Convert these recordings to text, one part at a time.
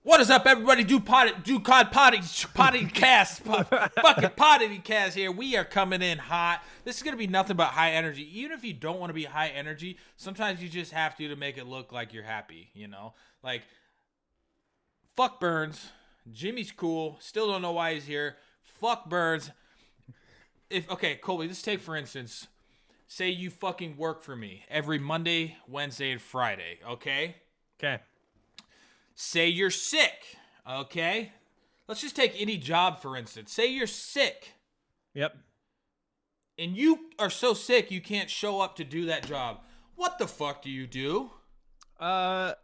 What is up, everybody? Potty cast, fucking potty cast here. We are coming in hot. This is gonna be nothing but high energy. Even if you don't want to be high energy, sometimes you just have to make it look like you're happy. You know, like fuck Burns. Jimmy's cool. Still don't know why he's here. Fuck Burns. Colby, let's take for instance. Say you fucking work for me every Monday, Wednesday, and Friday. Okay. Okay. Say you're sick, okay? Let's just take any job, for instance. Say you're sick. Yep. And you are so sick you can't show up to do that job. What the fuck do you do? Ding,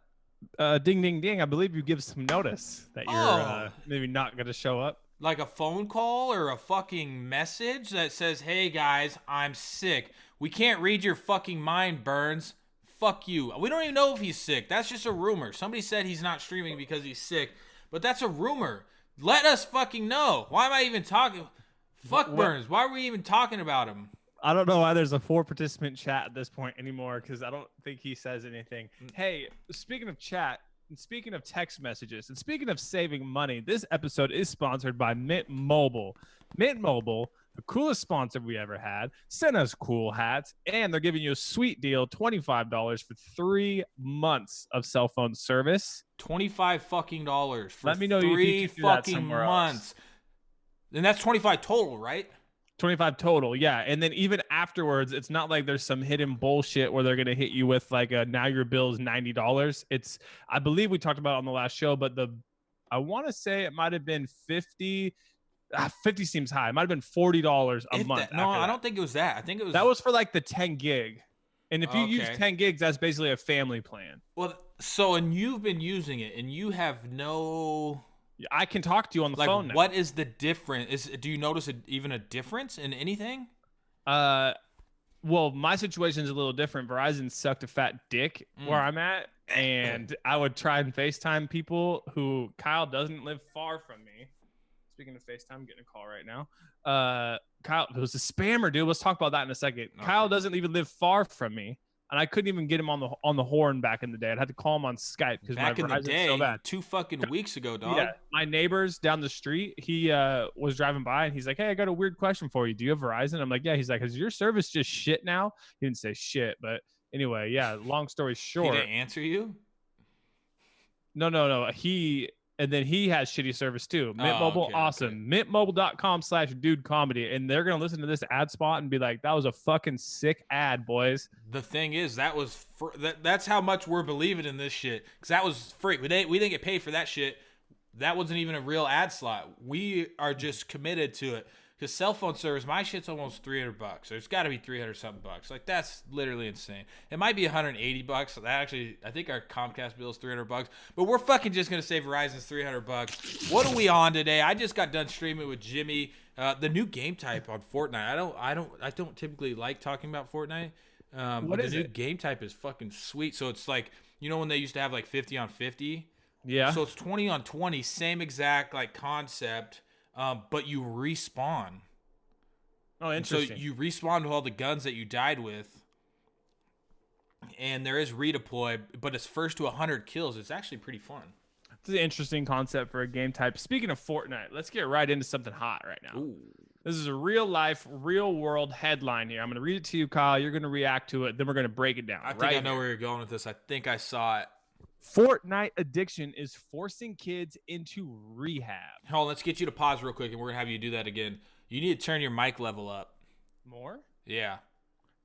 ding, ding. I believe you give some notice that you're maybe not going to show up. Like a phone call or a fucking message that says, hey guys, I'm sick. We can't read your fucking mind, Burns. Fuck you. We don't even know if he's sick. That's just a rumor. Somebody said he's not streaming because he's sick, but that's a rumor. Let us fucking know. Why am I even talking? Fuck Burns. Why are we even talking about him? I don't know why there's a 4-participant chat at this point anymore because I don't think he says anything. Hey, speaking of chat, and speaking of text messages, and speaking of saving money, this episode is sponsored by Mint Mobile. Mint Mobile, the coolest sponsor we ever had, sent us cool hats, and they're giving you a sweet deal, $25 for 3 months of cell phone service. $25 fucking dollars for Let me know three if you can do that fucking somewhere months. else. And that's 25 total, right? 25 total, yeah. And then even afterwards, it's not like there's some hidden bullshit where they're going to hit you with like a now your bill is $90. It's, I believe we talked about it on the last show, but I want to say it might have been 50. 50 seems high. It might have been $40 a month. No, I don't think it was that. I think it was. That was for like the 10 gig. And if you use Okay. 10 gigs, that's basically a family plan. Well, and you've been using it and you have no. I can talk to you on the phone now. What is the difference? Do you notice even a difference in anything? Well, my situation is a little different. Verizon sucked a fat dick where I'm at, and I would try and FaceTime people who Kyle doesn't live far from me. Speaking of FaceTime, I'm getting a call right now. Kyle, it was a spammer, dude. Let's talk about that in a second. Okay. Kyle doesn't even live far from me, and I couldn't even get him on the horn back in the day. I'd have to call him on Skype because my Verizon's so bad. 2 fucking weeks ago, dog. Yeah, my neighbors down the street, he was driving by and he's like, hey, I got a weird question for you. Do you have Verizon? I'm like, yeah. He's like, is your service just shit now? He didn't say shit, but anyway, yeah, long story short. He didn't answer you? No. And then he has shitty service too. Mint Mobile, okay, awesome. Okay. Mintmobile.com/dude comedy. And they're going to listen to this ad spot and be like, that was a fucking sick ad, boys. The thing is, that's how much we're believing in this shit. Because that was free. We didn't get paid for that shit. That wasn't even a real ad slot. We are just committed to it. Because cell phone service, my shit's almost $300. There's got to be 300 something bucks. Like, that's literally insane. It might be $180. So that actually, I think our Comcast bill is $300. But we're fucking just gonna say Verizon's $300. What are we on today? I just got done streaming with Jimmy. The new game type on Fortnite. I don't typically like talking about Fortnite. But the new game type is fucking sweet. So it's like, you know when they used to have like 50 on 50? Yeah. So it's 20 on 20, same exact like concept. But you respawn. Oh, interesting. So you respawn with all the guns that you died with. And there is redeploy, but it's first to 100 kills. It's actually pretty fun. It's an interesting concept for a game type. Speaking of Fortnite, let's get right into something hot right now. Ooh. This is a real life, real world headline here. I'm going to read it to you, Kyle. You're going to react to it. Then we're going to break it down. I think I know where you're going with this. I think I saw it. Fortnite addiction is forcing kids into rehab. Hold on, let's get you to pause real quick, and we're going to have you do that again. You need to turn your mic level up. More? Yeah.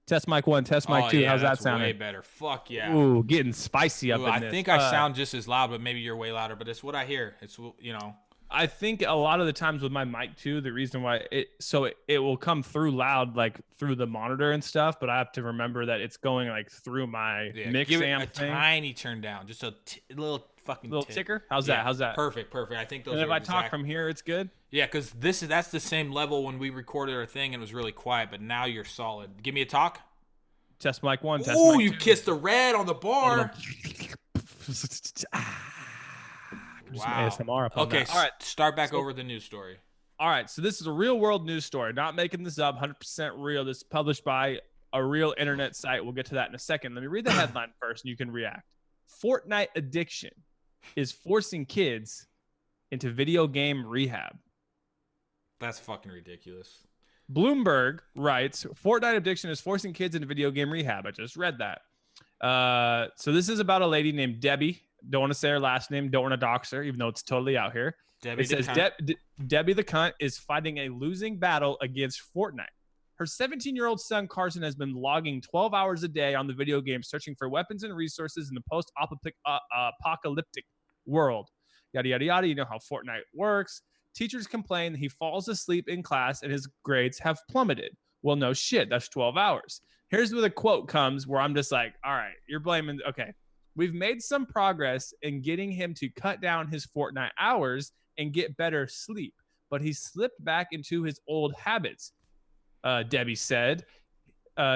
Test mic 1, test mic 2. How's that sounding? Way better. Fuck yeah. Ooh, getting spicy up in this. I think I sound just as loud, but maybe you're way louder. But it's what I hear. It's, you know. I think a lot of the times with my mic too, the reason why it will come through loud, like through the monitor and stuff, but I have to remember that it's going like through my mix give amp it a thing. tiny turn down, just a little fucking ticker. How's that? Perfect. I think those. And if I talk from here, it's good. Yeah, because that's the same level when we recorded our thing and it was really quiet, but now you're solid. Give me a talk. Test mic 1. Test mic 2. You kissed the red on the bar. Wow. ASMR okay, all right. Start back over the news story. All right, so this is a real world news story. Not making this up, 100% real. This is published by a real internet site. We'll get to that in a second. Let me read the headline first and you can react. Fortnite addiction is forcing kids into video game rehab. That's fucking ridiculous. Bloomberg writes, Fortnite addiction is forcing kids into video game rehab. I just read that. So this is about a lady named Debbie. Don't want to say her last name. Don't want to dox her, even though it's totally out here. Debbie it says Debbie the cunt is fighting a losing battle against Fortnite. Her 17-year-old son, Carson, has been logging 12 hours a day on the video game, searching for weapons and resources in the post-apocalyptic world. Yada, yada, yada. You know how Fortnite works. Teachers complain that he falls asleep in class and his grades have plummeted. Well, no shit. That's 12 hours. Here's where the quote comes where I'm just like, all right, you're blaming. Okay. We've made some progress in getting him to cut down his Fortnite hours and get better sleep, but he slipped back into his old habits. Debbie said,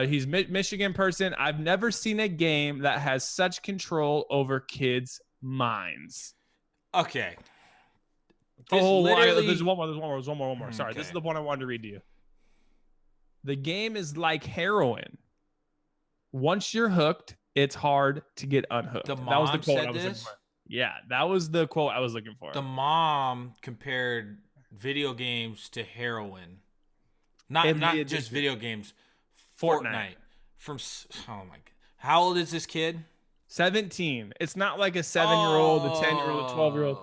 he's Michigan person. I've never seen a game that has such control over kids' minds. Okay. There's one more. Sorry, Okay. this is the one I wanted to read to you. The game is like heroin. Once you're hooked, it's hard to get unhooked. The That was the mom quote said I was looking this? for. Yeah, that was the quote I was looking for. The mom compared video games to heroin. Not just video games. Fortnite. Oh my god. How old is this kid? 17. It's not like a 7-year-old, a 10-year-old, a 12-year-old.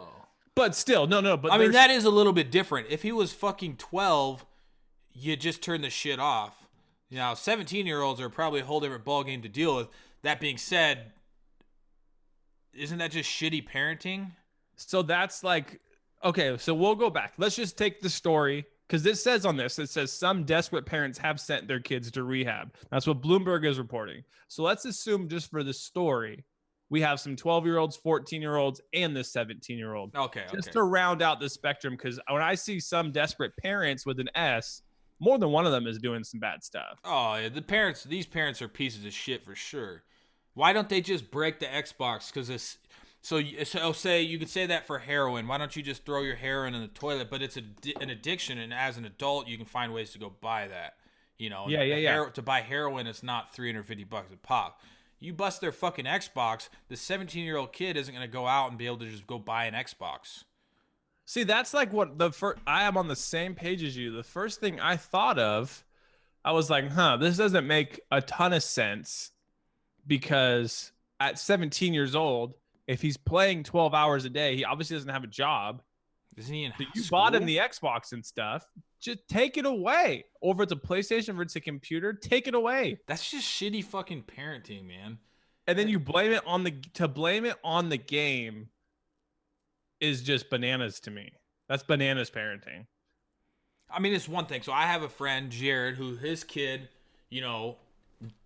But still, no. But I mean, that is a little bit different. If he was fucking 12, you just turn the shit off. Now, 17-year-olds are probably a whole different ballgame to deal with. That being said, isn't that just shitty parenting? So that's like, okay, so we'll go back. Let's just take the story, because this says on this, it says some desperate parents have sent their kids to rehab. That's what Bloomberg is reporting. So let's assume just for the story, we have some 12-year-olds, 14-year-olds, and this 17-year-old. Okay. Just to round out the spectrum, because when I see some desperate parents with an S, more than one of them is doing some bad stuff. Oh, yeah, these parents are pieces of shit for sure. Why don't they just break the Xbox? Because so say you could say that for heroin. Why don't you just throw your heroin in the toilet? But it's an addiction, and as an adult, you can find ways to go buy that. You know, Yeah. To buy heroin, it's not $350 a pop. You bust their fucking Xbox, the 17-year-old kid isn't going to go out and be able to just go buy an Xbox. See, that's like what I am on the same page as you. The first thing I thought of, I was like, this doesn't make a ton of sense, because at 17 years old, if he's playing 12 hours a day, he obviously doesn't have a job. Isn't he in So you school? bought him the Xbox and stuff. Just take it away. Or if it's a PlayStation, or it's a computer, take it away. That's just shitty fucking parenting, man. And then you blame it on the game is just bananas to me. That's bananas parenting. I mean, it's one thing. So I have a friend, Jared, who his kid, you know,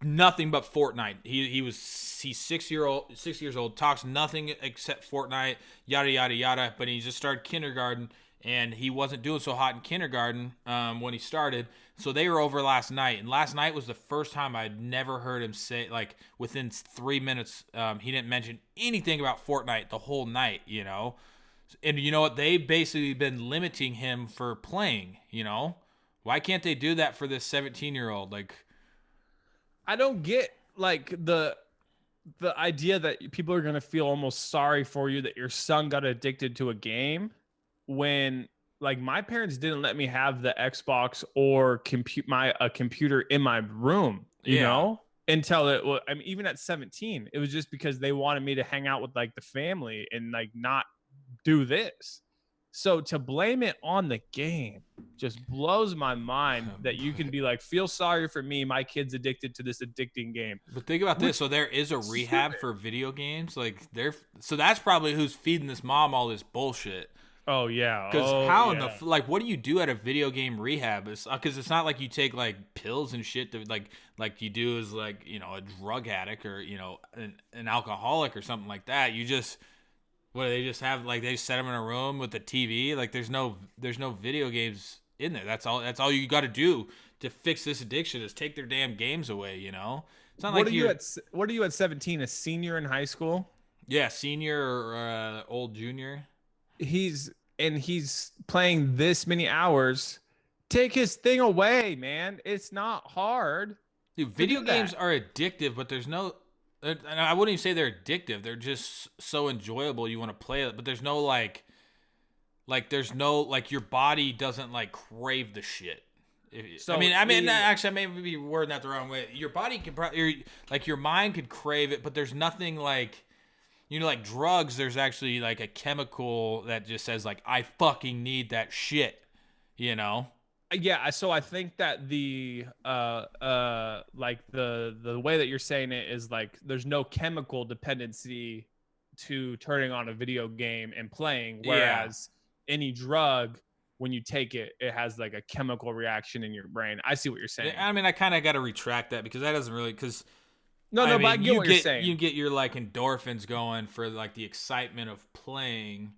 nothing but Fortnite. He's 6 years old, talks nothing except Fortnite, yada yada yada. But he just started kindergarten, and he wasn't doing so hot in kindergarten when he started. So they were over last night, and last night was the first time I'd never heard him say, like, within 3 minutes, he didn't mention anything about Fortnite the whole night, you know. And you know what? They've basically been limiting him for playing, you know. Why can't they do that for this 17-year-old? Like, I don't get like the idea that people are going to feel almost sorry for you that your son got addicted to a game, when like my parents didn't let me have the Xbox or a computer in my room, you know, until I mean, even at 17, it was just because they wanted me to hang out with like the family and like not do this. So to blame it on the game just blows my mind, that you can be like, feel sorry for me, my kid's addicted to this addicting game. but think about this. So there is a rehab for video games. Like, so that's probably who's feeding this mom all this bullshit. Oh yeah. Because how in the like, what do you do at a video game rehab? Because it's not like you take like pills and shit to like you do as like, you know, a drug addict or, you know, an alcoholic or something like that. You just, what do they just have? Like, they just set them in a room with the TV. Like, there's no video games in there. That's all you got to do to fix this addiction is take their damn games away. You know, it's not What like are you at 17? A senior in high school? Yeah, senior or old junior. He's playing this many hours. Take his thing away, man. It's not hard. Dude, video games are addictive, but there's no and I wouldn't even say they're addictive. They're just so enjoyable. You want to play it, but there's no there's no like your body doesn't like crave the shit. So Actually, I may be wording that the wrong way. Your body could probably, like, your mind could crave it, but there's nothing like, like drugs. There's actually like a chemical that just says like, I fucking need that shit, Yeah, so I think that the like the way that you're saying it is like there's no chemical dependency to turning on a video game and playing, whereas any drug, when you take it, it has like a chemical reaction in your brain. I see what you're saying. I mean, I kind of got to retract that because that doesn't really, because but I get what you're saying. You get your like endorphins going for like the excitement of playing,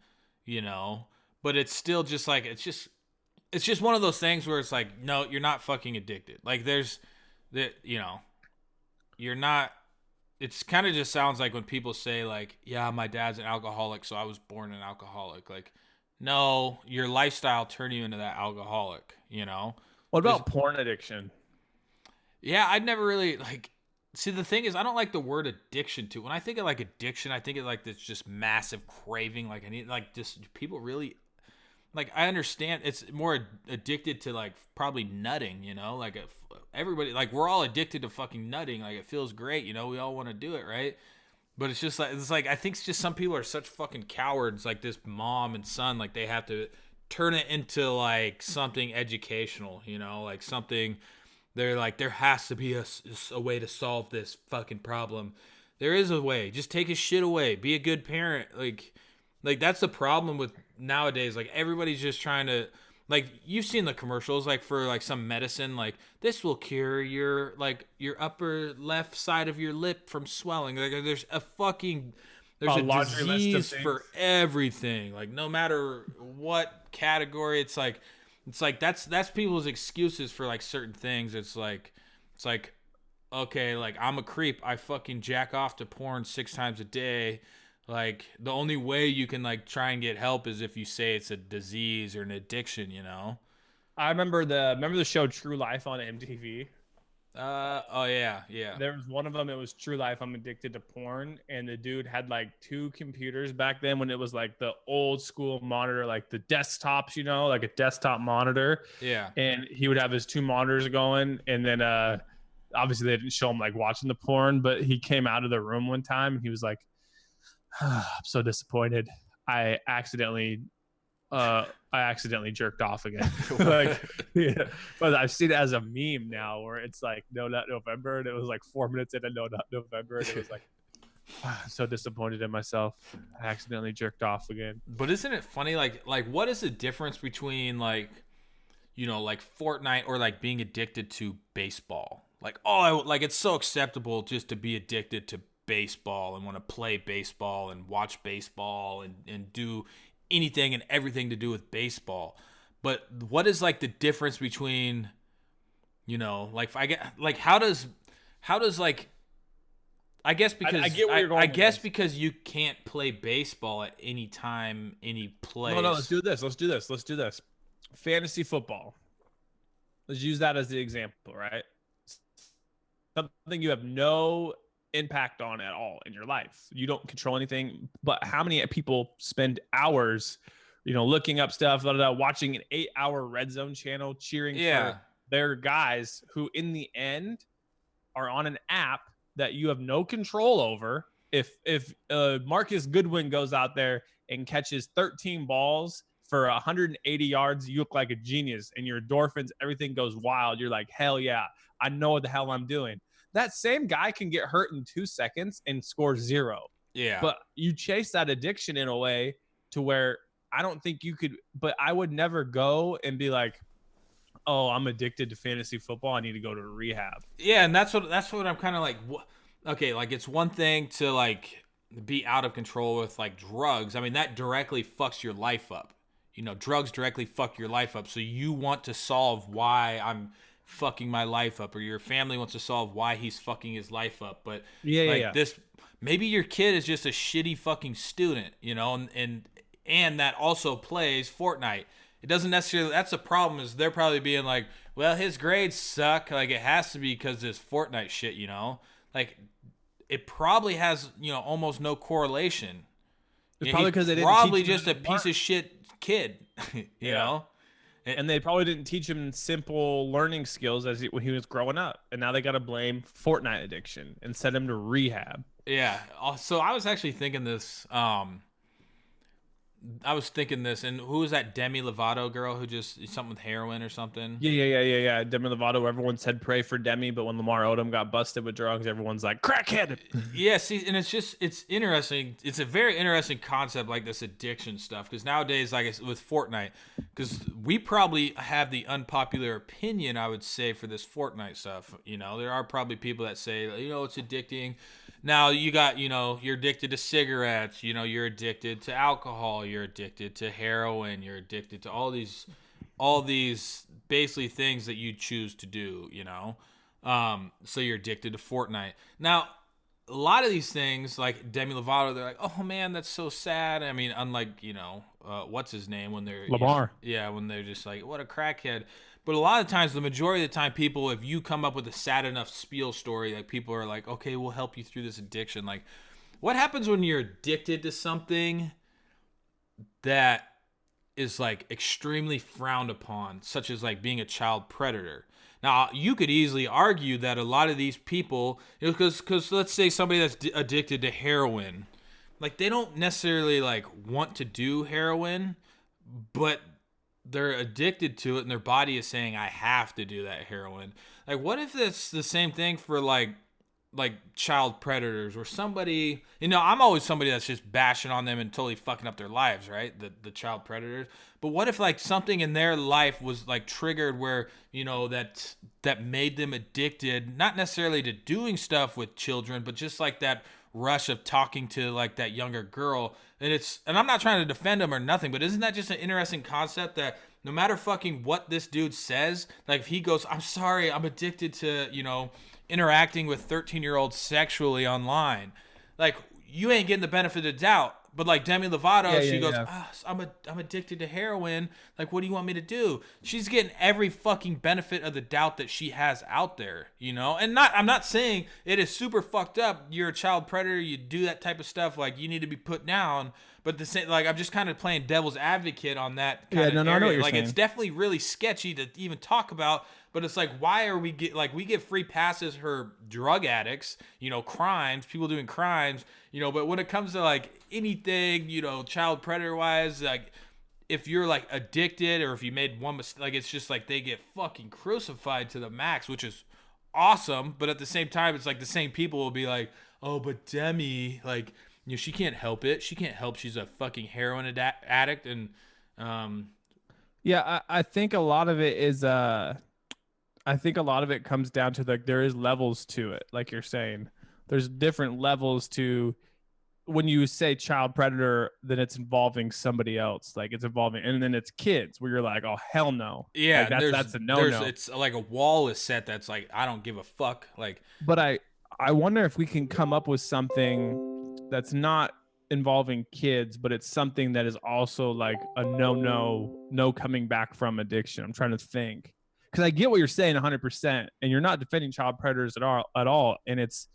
but it's still just like, it's just one of those things where it's like, no, you're not fucking addicted. Like you're not. It's kind of just sounds like when people say like, yeah, my dad's an alcoholic, so I was born an alcoholic. Like, no, your lifestyle turned you into that alcoholic, What about porn addiction? Yeah, I'd never really like. See, the thing is, I don't like the word addiction too. When I think of like addiction, I think of like this just massive craving. Like I need, like, just people really, like, I understand it's more addicted to like probably nutting, like everybody, like, we're all addicted to fucking nutting. Like, it feels great, we all want to do it, right? But it's just like I think it's just some people are such fucking cowards, like this mom and son, like they have to turn it into like something educational, like something. They're like, there has to be a way to solve this fucking problem. There is a way. Just take his shit away. Be a good parent. Like that's the problem with nowadays. Like, everybody's just trying to, like, you've seen the commercials, like, for like some medicine, like, this will cure your upper left side of your lip from swelling. Like, there's a disease for everything. Like, no matter what category, it's like that's people's excuses for like certain things. It's like okay, like, I'm a creep. I fucking jack off to porn 6 times a day. Like, the only way you can like try and get help is if you say it's a disease or an addiction, I remember the show True Life on MTV. Oh yeah. There was one of them. It was True Life. I'm addicted to porn, and the dude had like 2 computers back then when it was like the old school monitor, like the desktops, like a desktop monitor. Yeah. And he would have his 2 monitors going, and then obviously they didn't show him like watching the porn, but he came out of the room one time and he was like, I'm so disappointed. I accidentally jerked off again. Like, yeah. But I've seen it as a meme now where it's like No Nut November, and it was like 4 minutes into No Nut November, and it was like, I'm so disappointed in myself. I accidentally jerked off again. But isn't it funny? Like what is the difference between like, like Fortnite or like being addicted to baseball? Like, like, it's so acceptable just to be addicted to baseball and want to play baseball and watch baseball and do anything and everything to do with baseball. But what is like the difference between, like, I get, like, how does like, I guess because I get where you're going. I guess because you can't play baseball at any time, any place. No, let's do this. Fantasy football. Let's use that as the example, right? Something you have no impact on at all in your life. You don't control anything, but how many people spend hours, looking up stuff, watching an 8-hour Red Zone channel, cheering for their guys who in the end are on an app that you have no control over. If Marcus Goodwin goes out there and catches 13 balls for 180 yards, you look like a genius, and your endorphins, everything goes wild. You're like, hell yeah, I know what the hell I'm doing. That same guy can get hurt in 2 seconds and score 0. Yeah. But you chase that addiction in a way to where I don't think you could, but I would never go and be like, oh, I'm addicted to fantasy football, I need to go to rehab. Yeah, and that's what I'm kind of like, okay, like, it's one thing to like be out of control with like drugs. I mean, that directly fucks your life up. Drugs directly fuck your life up. So you want to solve why I'm fucking my life up, or your family wants to solve why he's fucking his life up. But this, maybe your kid is just a shitty fucking student, and that also plays Fortnite. It doesn't necessarily, that's the problem, is they're probably being like, well, his grades suck, like, it has to be because this Fortnite shit, like, it probably has, almost no correlation. It's probably because they didn't probably teach him just a piece of shit kid, you know? And they probably didn't teach him simple learning skills when he was growing up. And now they got to blame Fortnite addiction and send him to rehab. Yeah. So I was actually thinking this. And who was that Demi Lovato girl who just something with heroin or something? Yeah. Demi Lovato. Everyone said pray for Demi, but when Lamar Odom got busted with drugs, everyone's like crackhead. Yeah, see, and it's interesting. It's a very interesting concept, like this addiction stuff, because nowadays, like with Fortnite, because we probably have the unpopular opinion, I would say, for this Fortnite stuff. There are probably people that say, it's addicting. Now you got, you're addicted to cigarettes, you're addicted to alcohol, you're addicted to heroin, you're addicted to all these basically things that you choose to do, so you're addicted to Fortnite. Now, a lot of these things, like Demi Lovato, they're like, oh man, that's so sad. I mean, unlike, what's his name when they're Lamar. When they're just like, what a crackhead. But a lot of times, the majority of the time, people, if you come up with a sad enough spiel story, like people are like, okay, we'll help you through this addiction. Like, what happens when you're addicted to something that is like extremely frowned upon, such as like being a child predator? Now, you could easily argue that a lot of these people, because let's say somebody that's addicted to heroin, like they don't necessarily like want to do heroin, but they're addicted to it and their body is saying, I have to do that heroin. Like, what if it's the same thing for like child predators, or somebody, I'm always somebody that's just bashing on them and totally fucking up their lives, right? The child predators. But what if like something in their life was like triggered where, that made them addicted, not necessarily to doing stuff with children, but just like that rush of talking to like that younger girl. And I'm not trying to defend him or nothing, but isn't that just an interesting concept that no matter fucking what this dude says, like if he goes, I'm sorry, I'm addicted to, interacting with 13-year-olds sexually online, like you ain't getting the benefit of the doubt. But like Demi Lovato, she goes, I'm addicted to heroin. Like, what do you want me to do? She's getting every fucking benefit of the doubt that she has out there, And I'm not saying it is super fucked up. You're a child predator. You do that type of stuff. Like, you need to be put down. But the same, like, I'm just kind of playing devil's advocate on that kind of area. I know what you're like, saying. It's definitely really sketchy to even talk about. But it's like, why are we we get free passes for drug addicts, crimes, people doing crimes, but when it comes to like anything, child predator wise, like if you're like addicted or if you made one mistake, like it's just like they get fucking crucified to the max, which is awesome. But at the same time, it's like the same people will be like, oh, but Demi, like, she can't help it. She can't help. She's a fucking heroin addict. And, yeah, I think a lot of it is, I think a lot of it comes down to like there is levels to it, like you're saying. There's different levels to when you say child predator, then it's involving somebody else. Like it's involving, and then it's kids where you're like, oh hell no. Yeah, like that's a no. It's like a wall is set that's like I don't give a fuck. Like, but I wonder if we can come up with something that's not involving kids, but it's something that is also like a no coming back from addiction. I'm trying to think. Because I get what you're saying 100%, and you're not defending child predators at all. And it's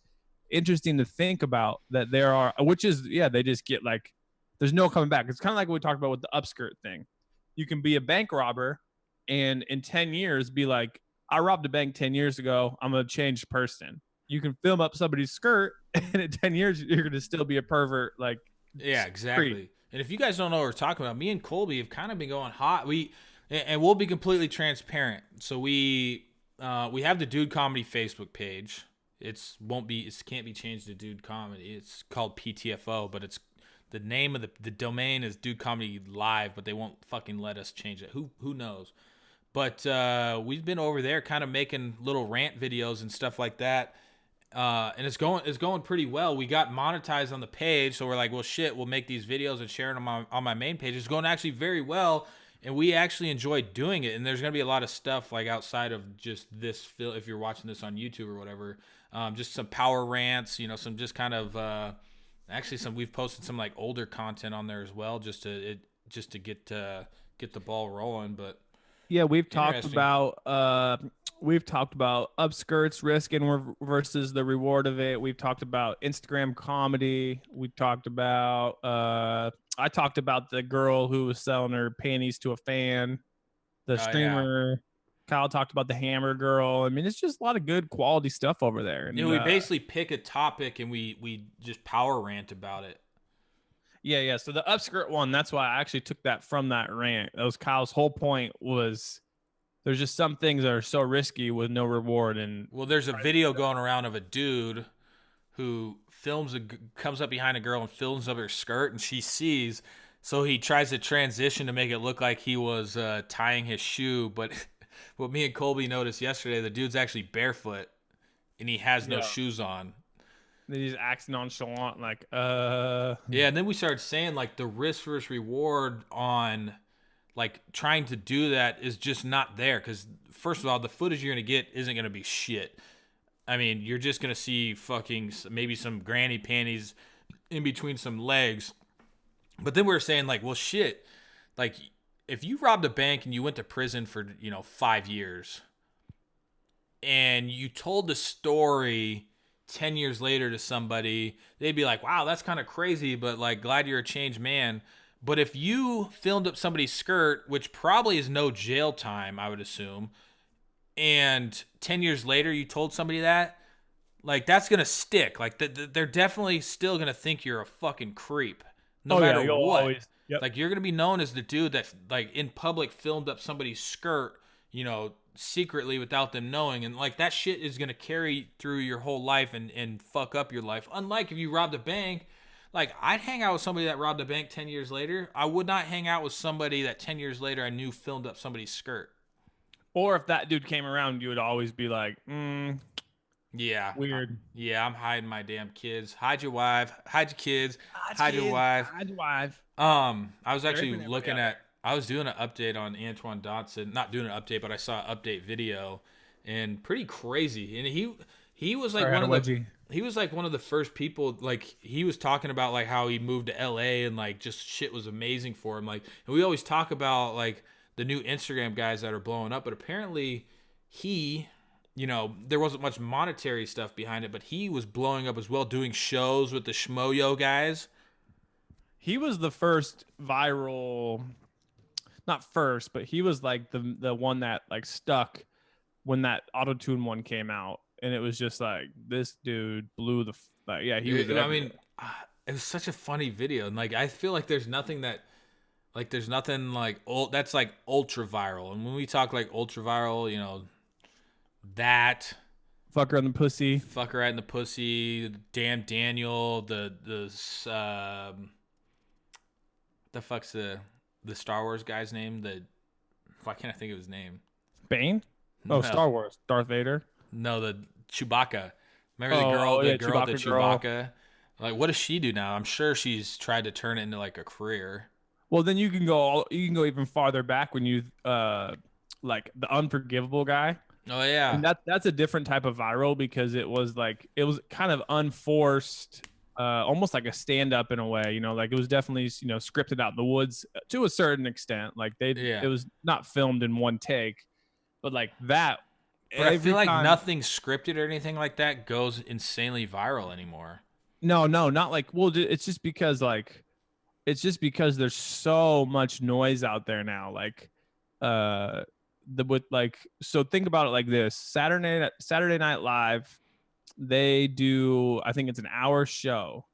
interesting to think about that there are, which is, they just get like, there's no coming back. It's kind of like what we talked about with the upskirt thing. You can be a bank robber and in 10 years be like, I robbed a bank 10 years ago. I'm a changed person. You can film up somebody's skirt and in 10 years, you're going to still be a pervert. Like, yeah, exactly. Free. And if you guys don't know what we're talking about, me and Colby have kind of been going hot. And we'll be completely transparent. So we have the Dude Comedy Facebook page. It can't be changed to Dude Comedy. It's called PTFO, but it's the name of the domain is Dude Comedy Live, but they won't fucking let us change it. Who knows? But we've been over there kind of making little rant videos and stuff like that. And it's going pretty well. We got monetized on the page, so we're like, well shit, we'll make these videos and share them on my main page. It's going actually very well. And we actually enjoy doing it. And there's going to be a lot of stuff like outside of just this, if you're watching this on YouTube or whatever, just some power rants, some just kind of, we've posted some like older content on there as well, just to get the ball rolling. But Yeah, Interesting. we've talked about upskirts risk and versus the reward of it. We've talked about Instagram comedy. We talked about I talked about the girl who was selling her panties to a fan, the Oh yeah. streamer. Kyle talked about the hammer girl. I mean, it's just a lot of good quality stuff over there. You know, And we basically pick a topic and we just power rant about it. yeah, yeah. So the upskirt one, that's why I actually took that from that rant. That was Kyle's whole point was there's just some things that are so risky with no reward. And Well, there's a video going around of a dude who comes up behind a girl and films up her skirt, and she sees. So he tries to transition to make it look like he was tying his shoe, but what me and Colby noticed yesterday, the dude's actually barefoot and he has no yeah, shoes on. then he just acts nonchalant, like Yeah, and then we started saying like the risk versus reward on like trying to do that is just not there because first of all, the footage you're gonna get isn't gonna be shit. I mean, you're just gonna see fucking maybe some granny panties in between some legs. But then we were saying like, well, shit, like if you robbed a bank and you went to prison for 5 years, and you told the story 10 years later to somebody, they'd be like, wow, that's kind of crazy, but like, glad you're a changed man. But if you filmed up somebody's skirt, which probably is no jail time, I would assume, and 10 years later you told somebody that, like, that's going to stick. Like, they're definitely still going to think you're a fucking creep, no oh yeah, matter you'll what. always yep. Like, you're going to be known as the dude that, like, in public filmed up somebody's skirt, secretly without them knowing. And, like, that shit is going to carry through your whole life and fuck up your life. Unlike if you robbed a bank, like, I'd hang out with somebody that robbed a bank 10 years later. I would not hang out with somebody that 10 years later I knew filmed up somebody's skirt. Or if that dude came around, you would always be like, Yeah. weird. Yeah, I'm hiding my damn kids. Hide your wife, hide your kids, Hide hide your kids, wife. hide your wife. I was They're actually raping everybody looking out at I was doing an update on Antoine Dotson. Not doing an update, but I saw an update video and pretty crazy. And he was like there. Or one had a of the wedgie. he was like one of the first people, like he was talking about like how he moved to LA and like just shit was amazing for him. Like, and we always talk about like the new Instagram guys that are blowing up, but apparently he, there wasn't much monetary stuff behind it, but he was blowing up as well, doing shows with the Schmoyo guys. He was the first viral, not first, but he was like the one that like stuck when that auto tune one came out, and it was just like this dude blew the like yeah he was I everywhere. mean, it was such a funny video, and like I feel like there's nothing like that's like ultra viral. And when we talk like ultra viral, that Fucker on the pussy. fucker right in the pussy, damn Daniel, the fuck's the Star Wars guy's name? Why can't I think of his name? Bane. Oh, No, Star Wars. Darth Vader. no, the Chewbacca. Remember Oh, the yeah, girl that Chewbacca girl. Chewbacca? Like, what does she do now? I'm sure she's tried to turn it into like a career. Well, then you can go even farther back when you like the Unforgivable guy. Oh yeah, And that's a different type of viral because it was kind of unforced, almost like a stand up in a way, like it was definitely, scripted out in the woods to a certain extent. Like yeah. it was not filmed in one take, but like that But I every feel like time. nothing scripted or anything like that goes insanely viral anymore. No, no, not like, well, it's just because there's so much noise out there now. Like, with like, so think about it like this: Saturday Night Live, they do, I think it's an hour show,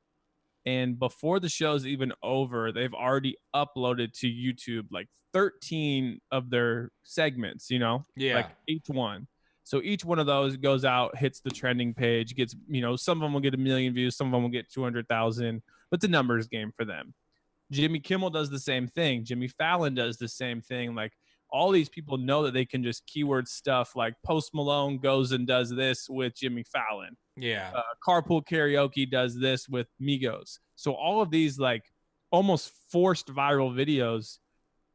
and before the show's even over, they've already uploaded to YouTube like 13 of their segments. Yeah, Like each one. So each one of those goes out, hits the trending page, gets, some of them will get 1 million views, some of them will get 200,000, but it's a numbers game for them. Jimmy Kimmel does the same thing. Jimmy Fallon does the same thing. Like all these people know that they can just keyword stuff like Post Malone goes and does this with Jimmy Fallon. yeah, Carpool Karaoke does this with Migos. So all of these like almost forced viral videos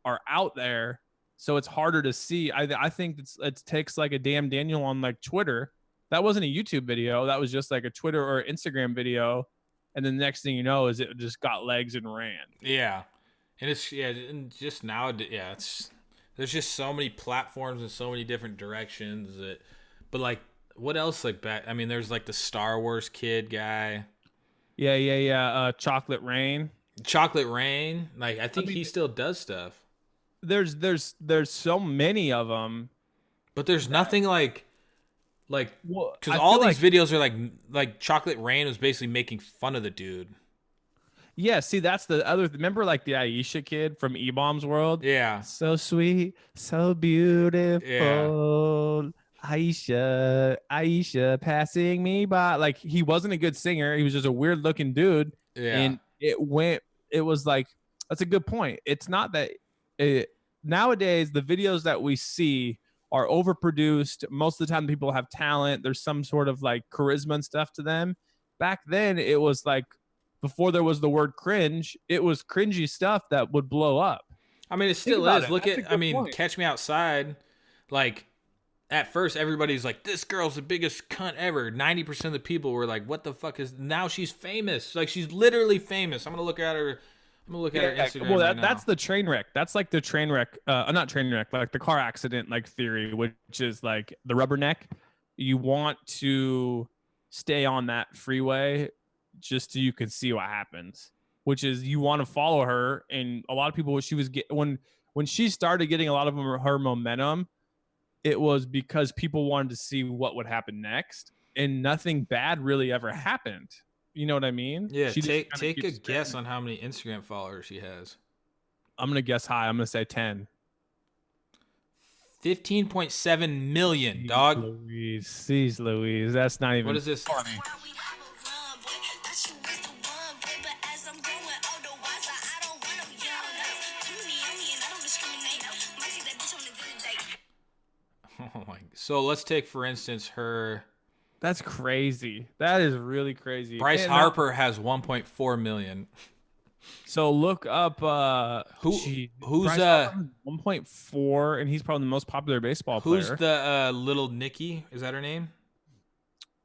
are out there. So it's harder to see. I think it takes like a damn Daniel on like Twitter. That wasn't a YouTube video. That was just like a Twitter or Instagram video. And then the next thing you know is it just got legs and ran. yeah. And it's and just now, yeah, There's just so many platforms and so many different directions that, but like, what else? Like back, I mean, there's like the Star Wars kid guy, Yeah. Chocolate Rain. Chocolate Rain. Like, I I think mean, he still does stuff, there's so many of them. but there's nothing like, Well, because I all feel these videos are like Chocolate Rain was basically making fun of the dude. yeah, see, that's the other. Remember, like the Aisha kid from E-Bomb's World? Yeah, So sweet, so yeah, beautiful. Aisha, passing me by. Like he wasn't a good singer. He was just a weird looking dude. yeah. And it was like, that's a good point. It's not that nowadays the videos that we see are overproduced. Most of the time, people have talent. There's some sort of like charisma and stuff to them. Back then, it was like, before there was the word cringe, it was cringy stuff that would blow up. I mean, it Think still about is. it. Look That's a at, I good mean, point. Catch Me Outside. Like, at first, everybody's like, this girl's the biggest cunt ever. 90% of the people were like, what the fuck is, now she's famous. Like, she's literally famous. I'm going to look at her. I'm going to look at her Instagram Well, right now. that's the train wreck. That's like the train wreck. Not train wreck, like the car accident, like theory, which is like the rubberneck. You want to stay on that freeway just so you can see what happens. Which is you want to follow her, and a lot of people, she was when she started getting a lot of her momentum, it was because people wanted to see what would happen next, and nothing bad really ever happened. You know what I mean? Yeah, She just take kinda a keeps guess spinning. on how many Instagram followers she has. I'm gonna guess high. I'm gonna say 10. 15.7 million, Jeez dog. Louise, jeez Louise, that's not even What is this? funny. Oh my. So let's take, for instance, her. That's crazy. That is really crazy. Bryce And, Harper has 1.4 million. so look up Who's Bryce Harper, 1.4, and he's probably the most popular baseball who's player. the little Nicki? Is that her name?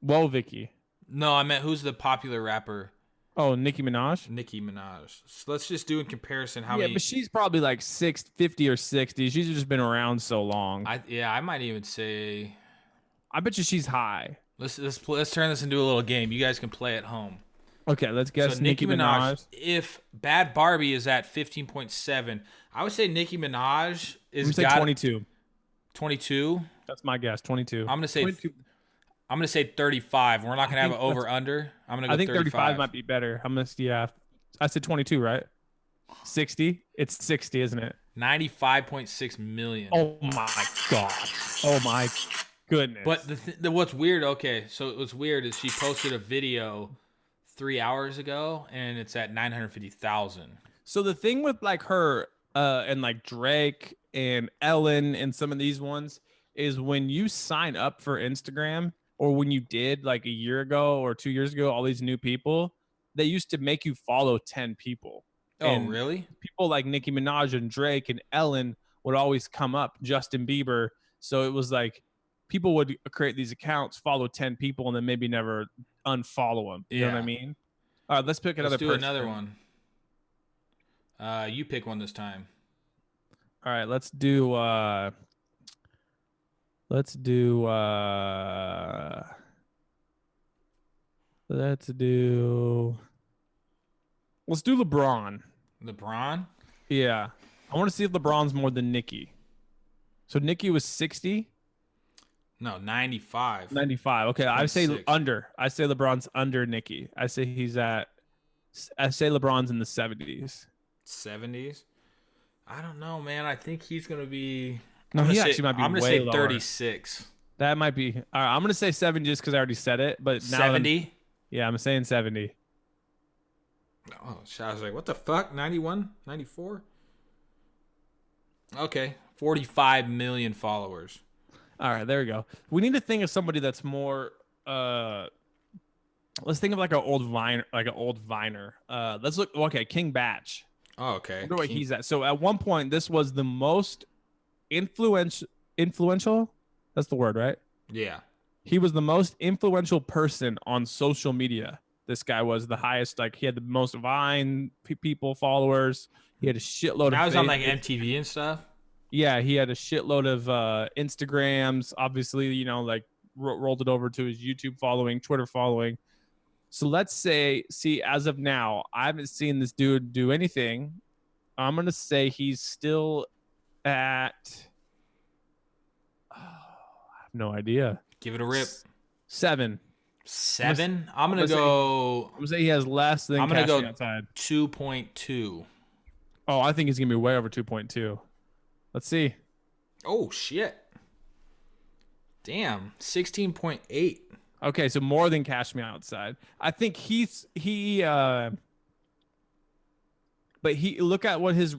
Whoa, Vicky. No, I meant who's the popular rapper? Oh, Nicki Minaj. Nicki Minaj. So let's just do in comparison how Yeah, many. but she's probably like 50 or 60. She's just been around so long. I might even say. I bet you she's high. Let's turn this into a little game. You guys can play at home. Okay, let's guess So Nicki Minaj. If Bad Barbie is at 15.7, I would say Nicki Minaj I'm is gonna say got 22. 22. That's my guess. 22. I'm gonna say 22. I'm gonna say 35. We're not gonna have an think that's- over under. I'm gonna go I think 35. 35 might be better. I'm gonna yeah. I said 22, right? 60. It's 60, isn't it? 95.6 million. Oh my god. Oh my goodness. But what's weird? Okay, so what's weird is she posted a video 3 hours ago, and it's at 950,000. so the thing with like her and like Drake and Ellen and some of these ones is when you sign up for Instagram, or when you did like a year ago or 2 years ago, all these new people, they used to make you follow 10 people. Oh, And really? people like Nicki Minaj and Drake and Ellen would always come up, Justin Bieber. So it was like people would create these accounts, follow 10 people, and then maybe never unfollow them. You know what I Yeah. mean? All right, let's pick another Let's do person. another one. You pick one this time. All right, let's do let's do LeBron. LeBron? Yeah. I want to see if LeBron's more than Nicki. So Nicki was 60, No, 95. 95. Okay, I say 26. under. I say LeBron's under Nicki. I say LeBron's in the 70s. 70s? I don't know, man. I think he's gonna be. No, I'm gonna he say- actually might be I'm gonna way say lower. 36. That might be. All right, I'm going to say 70 just cuz I already said it, but now that I'm- 70? yeah, I'm saying 70. Oh, shit, I was like, what the fuck? 91? 94? Okay. 45 million followers. All right, there we go. We need to think of somebody that's more let's think of like an old Viner. Let's look okay, King Batch. Oh, okay. I wonder where he's at. So at one point this was the most influential. That's the word, right? Yeah. He was the most influential person on social media. This guy was the highest, like he had the most Vine people followers. He had a shitload Now of he's on like fans. MTV and stuff. Yeah, he had a shitload of Instagrams. Obviously, you know, like rolled it over to his YouTube following, Twitter following. So let's say, see, as of now, I haven't seen this dude do anything. I'm gonna say he's still at. Oh, I have no idea. Give it a rip. 7. 7. I'm gonna I'm go. gonna say he has less than I'm gonna Cash Me go Outside. 2.2. Oh, I think he's gonna be way over 2.2. Let's see. Oh shit. Damn, 16.8. Okay, so more than Cash Me Outside. I think but he look at what his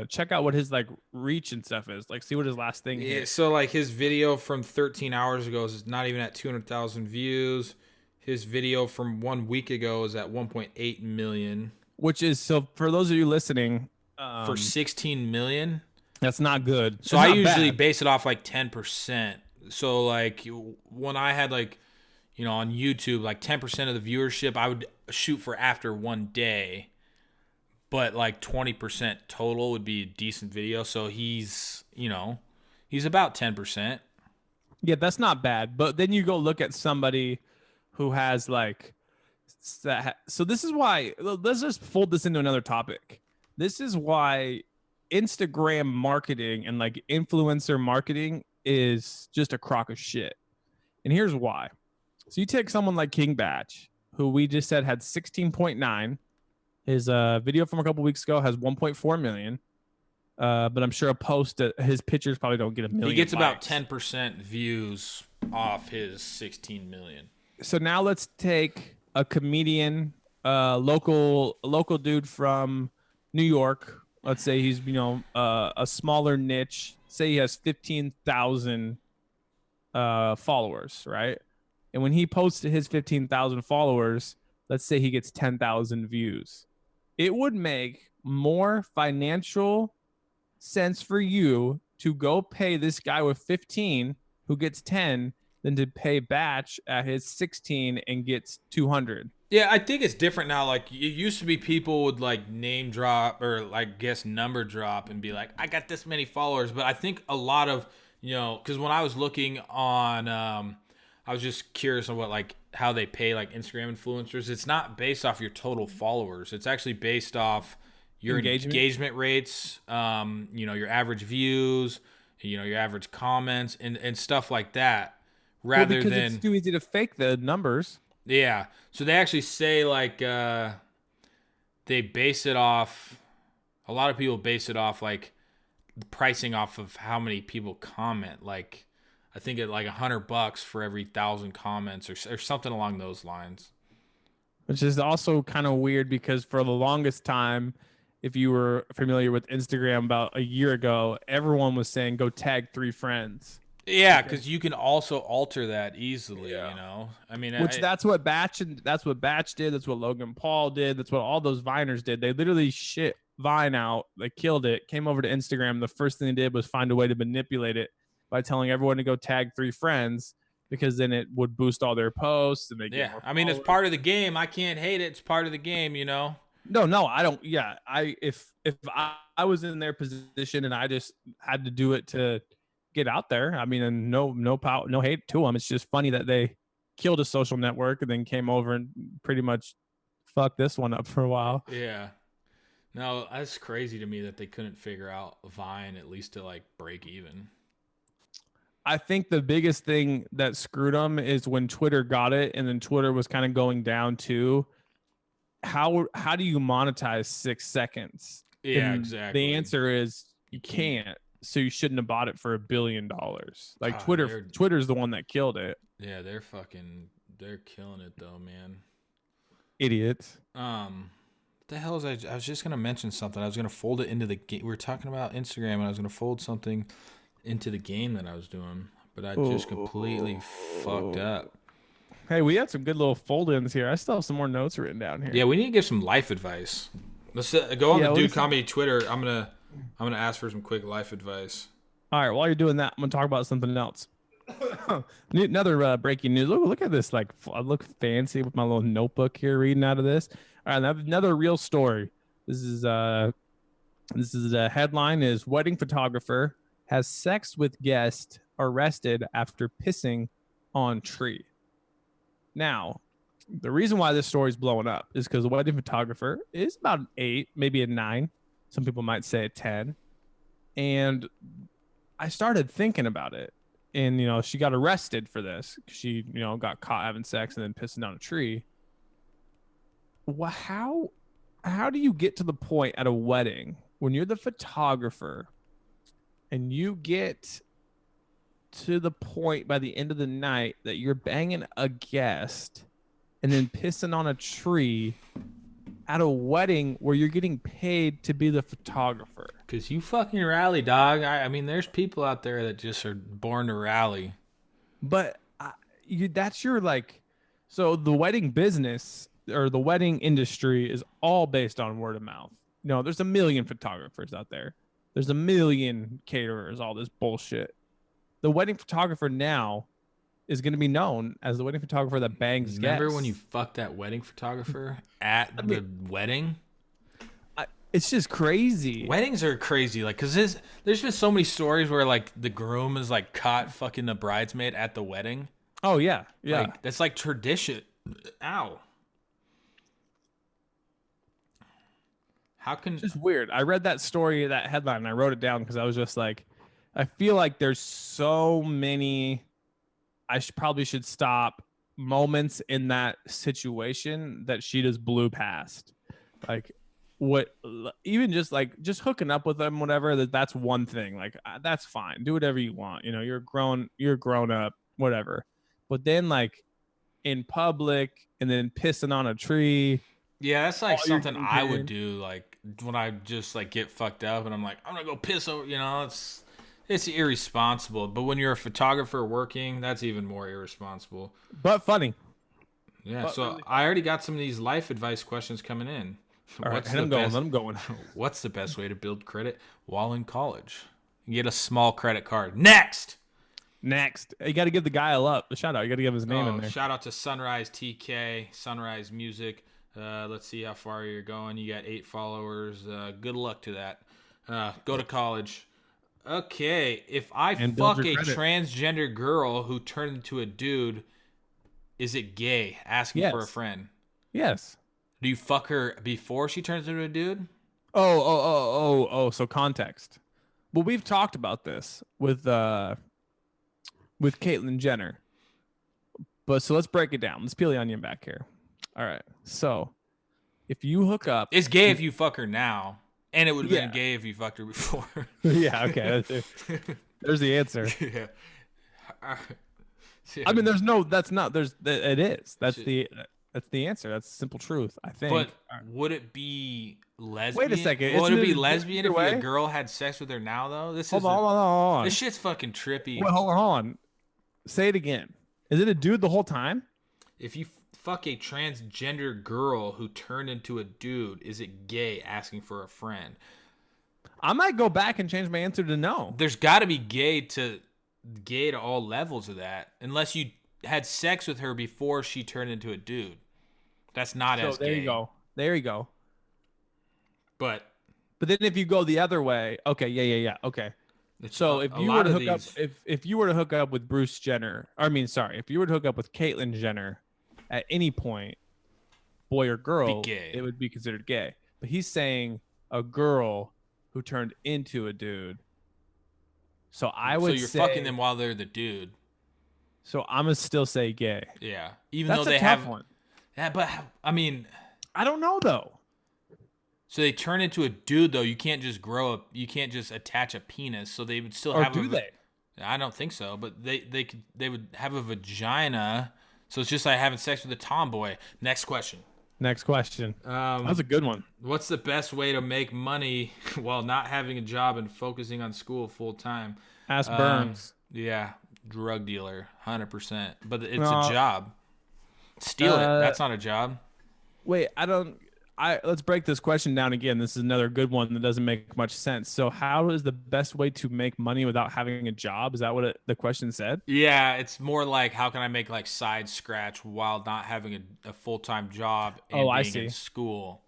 check out what his like reach and stuff is. Like see what his last thing Yeah, is. so like his video from 13 hours ago is not even at 200,000 views. His video from 1 week ago is at 1.8 million. Which is, so for those of you listening, For 16 million. that's not good. So I usually base it off like 10%. So like when I had like, you know, on YouTube, like 10% of the viewership, I would shoot for after 1 day. But like 20% total would be a decent video. So he's, you know, he's about 10%. Yeah, that's not bad. But then you go look at somebody who has like, so this is why, let's just fold this into another topic. This is why Instagram marketing and like influencer marketing is just a crock of shit. And here's why. So you take someone like King Batch, who we just said had 16.9. His video from a couple weeks ago has 1.4 million. But I'm sure a post his pictures probably don't get a million. He gets likes. about 10% views off his 16 million. So now let's take a comedian, local dude from New York. Let's say he's, you know, a smaller niche. Say he has 15,000 followers, right? And when he posts to his 15,000 followers, let's say he gets 10,000 views. It would make more financial sense for you to go pay this guy with 15 who gets 10 than to pay Batch at his 16 and gets 200. Yeah, I think it's different now. Like, it used to be people would like name drop or like guess number drop and be like, I got this many followers. But I think a lot of, you know, because when I was looking on, I was just curious on what like how they pay like Instagram influencers. It's not based off your total followers. It's actually based off your engagement rates, you know, your average views, you know, your average comments and stuff like that. Rather because than it's too easy to fake the numbers. Yeah. So they actually say like they base it off, a lot of people base it off like the pricing off of how many people comment. Like I think at like $100 for every 1,000 comments or something along those lines. Which is also kind of weird because for the longest time, if you were familiar with Instagram about a year ago, everyone was saying go tag 3 friends. Yeah, because you can also alter that easily, you know. I mean, that's what Batch did. That's what Logan Paul did. That's what all those Viners did. They literally shit Vine out. They killed it. Came over to Instagram. The first thing they did was find a way to manipulate it by telling everyone to go tag 3 friends because then it would boost all their posts and they get more I mean, it's part of the game. I can't hate it. It's part of the game, you know. No, I don't. Yeah, if I was in their position and I just had to do it to get out there, I mean, and no power, no hate to them. It's just funny that they killed a social network and then came over and pretty much fucked this one up for a while. Yeah. No, that's crazy to me that they couldn't figure out Vine at least to like break even. I think the biggest thing that screwed them is when Twitter got it and then Twitter was kind of going down too. How do you monetize 6 seconds? Yeah, and exactly. The answer is you can't. So you shouldn't have bought it for $1 billion. Like Twitter's the one that killed it. Yeah, they're killing it though, man. Idiots. What the hell is I was just gonna mention something. I was gonna fold it into the game. We were talking about Instagram, and I was gonna fold something into the game that I was doing, but I just completely fucked up. Hey, we had some good little fold-ins here. I still have some more notes written down here. Yeah, we need to give some life advice. Let's go on the Dude Comedy Twitter. I'm gonna ask for some quick life advice. All right, while you're doing that, I'm gonna talk about something else. Another breaking news. Look at this. Like, I look fancy with my little notebook here, reading out of this. All right, another real story. This is This is the headline is wedding photographer has sex with guest arrested after pissing on tree. Now, the reason why this story is blowing up is because the wedding photographer is about an 8, maybe a 9. Some people might say a 10. And I started thinking about it. And, she got arrested for this. She, got caught having sex and then pissing down a tree. Well, how do you get to the point at a wedding when you're the photographer and you get to the point by the end of the night that you're banging a guest and then pissing on a tree at a wedding where you're getting paid to be the photographer? Because you fucking rally, dog. I mean, there's people out there that just are born to rally. But that's your so the wedding business or the wedding industry is all based on word of mouth. There's a million photographers out there. There's a million caterers, all this bullshit. The wedding photographer now is going to be known as the wedding photographer that bangs Remember guests. when you fucked that wedding photographer at the wedding? It's just crazy. Weddings are crazy, because there's been so many stories where the groom is caught fucking the bridesmaid at the wedding. Oh yeah, yeah. That's tradition. Ow. How can? It's just weird. I read that story, that headline, and I wrote it down because I was just like, I feel like there's so many. I probably should stop moments in that situation that she just blew past. What? Even just hooking up with them, whatever. That's one thing. That's fine. Do whatever you want. You're grown up, whatever. But then in public and then pissing on a tree. Yeah, that's something I would do. When I just get fucked up and I'm I'm gonna go piss over. It's irresponsible. But when you're a photographer working, that's even more irresponsible. But funny. Yeah. So really, I already got some of these life advice questions coming in. All right, let them going. What's the best way to build credit while in college? You get a small credit card. Next. You got to give the guy a shout out. You got to give his name in there. Shout out to Sunrise TK, Sunrise Music. Let's see how far you're going. You got 8 followers. Good luck to that. Go to college. Okay, if I fuck a transgender girl who turned into a dude, is it gay? Asking for a friend. Yes. Do you fuck her before she turns into a dude? So context. Well, we've talked about this with Caitlyn Jenner. But so let's break it down. Let's peel the onion back here. All right. So if you hook up, it's gay if you fuck her now, and it would have been gay if you fucked her before. Yeah. Okay. There's the answer. Yeah. I mean, there's no. That's not. There's. It is. That's the answer. That's the simple truth. I think. But would it be lesbian? Wait a second. Would it be lesbian if a girl had sex with her now, though? Hold on. This shit's fucking trippy. Wait, hold on. Say it again. Is it a dude the whole time? If you fuck a transgender girl who turned into a dude, is it gay asking for a friend? I might go back and change my answer to no. There's got to be gay to all levels of that, unless you had sex with her before she turned into a dude. That's not as gay. There you go. But then if you go the other way, okay, yeah, okay. So if you were to hook up, if you were to hook up with Bruce Jenner, if you were to hook up with Caitlyn Jenner at any point, boy or girl, it would be considered gay. But he's saying a girl who turned into a dude. So I would say. So you're fucking them while they're the dude. So I'm gonna still say gay. Yeah, even though they have one. Yeah, but I mean, I don't know though. So they turn into a dude though. You can't just grow up. You can't just attach a penis. So they would still have. Or do they? I don't think so. But they would have a vagina. So it's just like having sex with a tomboy. Next question. That's a good one. What's the best way to make money while not having a job and focusing on school full time? Ask Burns. Yeah, drug dealer, 100%. But it's a job. Steal it. That's not a job. Wait, let's break this question down again. This is another good one that doesn't make much sense. So how is the best way to make money without having a job? Is that what the question said? Yeah, it's more like how can I make side scratch while not having a full-time job and being in school?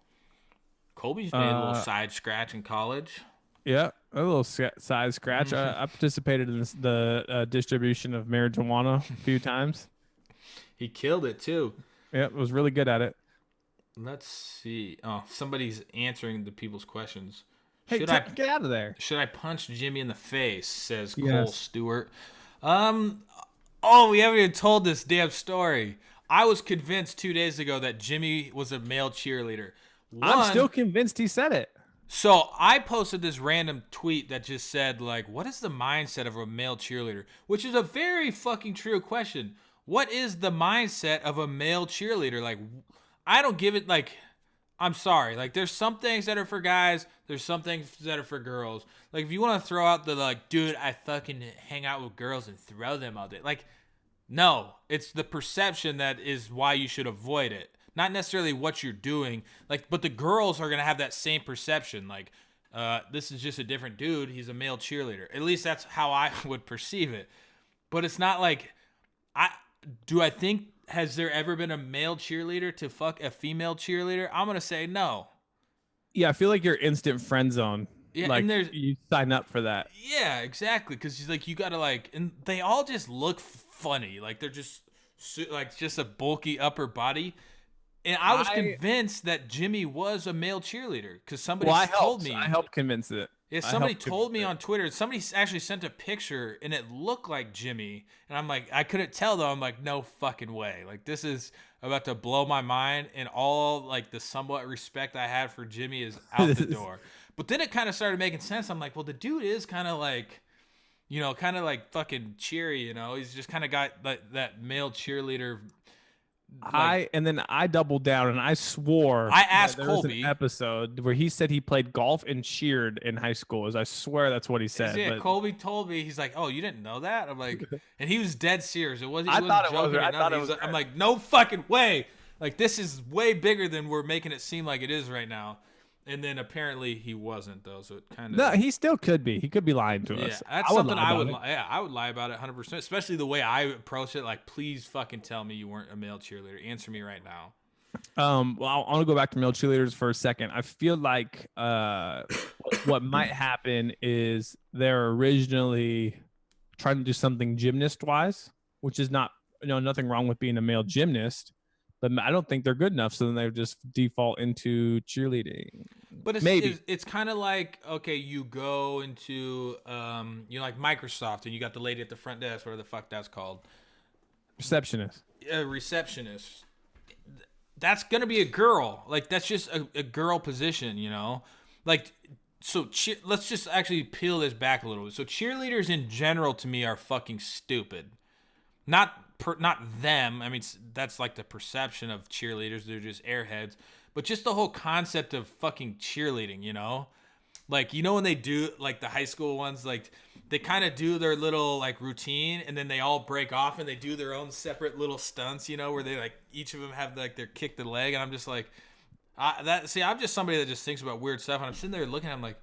Colby's made a little side scratch in college. Yeah, a little side scratch. I participated in the distribution of marijuana a few times. He killed it too. Yeah, was really good at it. Let's see. Oh, somebody's answering the people's questions. Hey, get out of there. Should I punch Jimmy in the face? Says Cole Yes. Stewart. Oh, we haven't even told this damn story. I was convinced 2 days ago that Jimmy was a male cheerleader. I'm still convinced he said it. So I posted this random tweet that just said, like, what is the mindset of a male cheerleader? Which is a very fucking true question. What is the mindset of a male cheerleader? Like, I don't give it, like, I'm sorry. Like, there's some things that are for guys. There's some things that are for girls. Like, if you want to throw out the, like, dude, I fucking hang out with girls and throw them all day. Like, no. It's the perception that is why you should avoid it. Not necessarily what you're doing. Like, but the girls are going to have that same perception. Like, this is just a different dude. He's a male cheerleader. At least that's how I would perceive it. But it's not like, I think, has there ever been a male cheerleader to fuck a female cheerleader? I'm going to say no. Yeah, I feel like you're instant friend zone. Yeah, like, and there's, you sign up for that. yeah, exactly. Because, like, you got to, like, and they all just look funny. Like, they're just, like, just a bulky upper body. And I was convinced that Jimmy was a male cheerleader because somebody told me. I helped convince it. Yeah, somebody told me on Twitter. Somebody actually sent a picture and it looked like Jimmy. And I'm like, I couldn't tell though. I'm like, no fucking way. Like, this is about to blow my mind. And all, like, the somewhat respect I had for Jimmy is out the door. But then it kind of started making sense. I'm like, well, the dude is kind of like, you know, kind of like fucking cheery, you know? He's just kind of got that male cheerleader. Like, and then I doubled down and I swore I asked there was Colby. an episode where he said he played golf and cheered in high school. As I swear that's what he said. Yeah, but Colby told me, he's like, "Oh, you didn't know that?" I'm like, and he was dead serious. It wasn't. I He thought wasn't it was. joking or I thought nothing. it was. I'm like, no fucking way. Like, this is way bigger than we're making it seem like it is right now. And then apparently he wasn't though, so it kind of. No, he still could be. He could be lying to us. Yeah, that's something I would. Yeah, I would lie about it 100%. Especially the way I approach it. Like, please fucking tell me you weren't a male cheerleader. Answer me right now. Well, I want to go back to male cheerleaders for a second. I feel like what might happen is they're originally trying to do something gymnast wise, which is not, nothing wrong with being a male gymnast, but I don't think they're good enough. So then they just default into cheerleading. But it's kind of like, okay, you go into like Microsoft and you got the lady at the front desk, whatever the fuck that's called. Receptionist. Receptionist. That's gonna be a girl. Like, that's just a girl position, you know. Like, so let's just actually peel this back a little bit. So cheerleaders in general to me are fucking stupid. Not them. I mean, that's like the perception of cheerleaders. They're just airheads. But just the whole concept of fucking cheerleading, you know? Like, you know when they do, like, the high school ones, like, they kind of do their little, like, routine, and then they all break off, and they do their own separate little stunts, you know, where they, like, each of them have, like, their kick the leg, and I'm just like, I'm just somebody that just thinks about weird stuff, and I'm sitting there looking, I'm like,